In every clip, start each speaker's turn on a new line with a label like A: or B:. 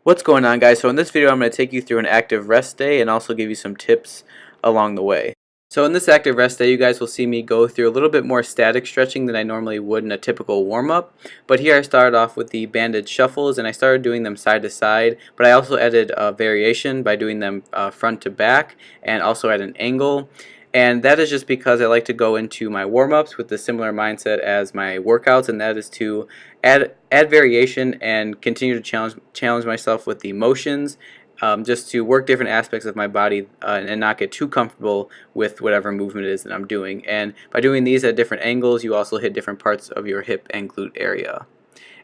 A: What's going on, guys? So in this video I'm going to take you through an active rest day and also give you some tips along the way. So in this active rest day, you guys will see me go through a little bit more static stretching than I normally would in a typical warm-up. But here I started off with the banded shuffles, and I started doing them side to side, but I also added a variation by doing them front to back and also at an angle. And that is just because I like to go into my warm-ups with the similar mindset as my workouts, and that is to add variation and continue to challenge myself with the motions, just to work different aspects of my body and not get too comfortable with whatever movement it is that I'm doing. And by doing these at different angles, you also hit different parts of your hip and glute area.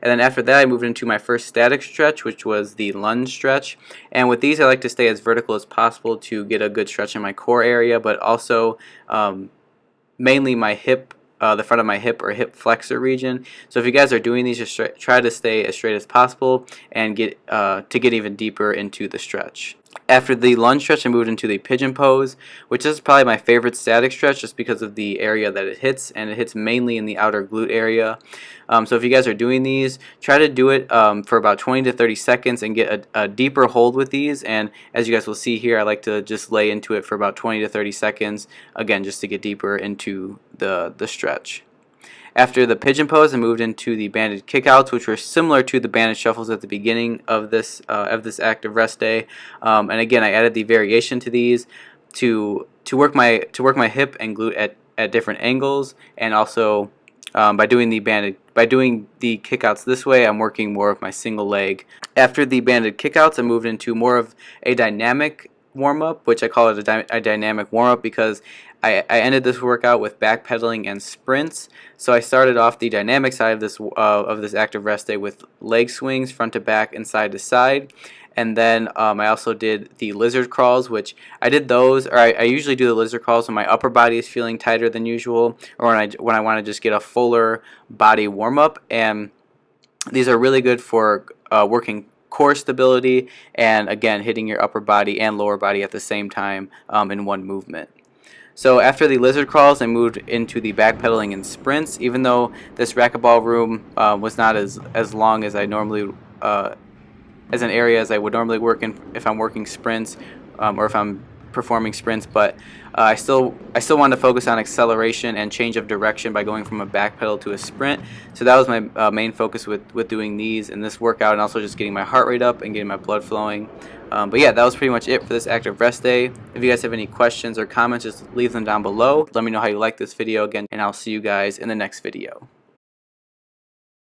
A: And then after that, I moved into my first static stretch, which was the lunge stretch. And with these, I like to stay as vertical as possible to get a good stretch in my core area, but also mainly my hip, the front of my hip or hip flexor region. So if you guys are doing these, just try to stay as straight as possible and get even deeper into the stretch. After the lunge stretch, I moved into the pigeon pose, which is probably my favorite static stretch just because of the area that it hits, and it hits mainly in the outer glute area. So if you guys are doing these, try to do it for about 20 to 30 seconds and get a deeper hold with these. And as you guys will see here, I like to just lay into it for about 20 to 30 seconds, again, just to get deeper into the stretch. After the pigeon pose, I moved into the banded kickouts, which were similar to the banded shuffles at the beginning of this active rest day. And again, I added the variation to these to work my hip and glute at different angles, and also by doing the kickouts this way, I'm working more of my single leg. After the banded kickouts, I moved into more of a dynamic warm-up, which I call it a dynamic warm-up because I ended this workout with backpedaling and sprints. So I started off the dynamic side of this active rest day with leg swings front to back and side to side. And then I also did the lizard crawls, which I did those, or I usually do the lizard crawls when my upper body is feeling tighter than usual, or when I want to just get a fuller body warm-up. And these are really good for working core stability and, again, hitting your upper body and lower body at the same time in one movement. So after the lizard crawls, I moved into the backpedaling and sprints. Even though this racquetball room was not as long as I normally as an area as I would normally work in if I'm working sprints or if I'm performing sprints, but I still wanted to focus on acceleration and change of direction by going from a back pedal to a sprint. So that was my main focus with doing these in this workout, and also just getting my heart rate up and getting my blood flowing. But yeah, that was pretty much it for this active rest day. If you guys have any questions or comments, just leave them down below. Let me know how you like this video again, and I'll see you guys in the next video.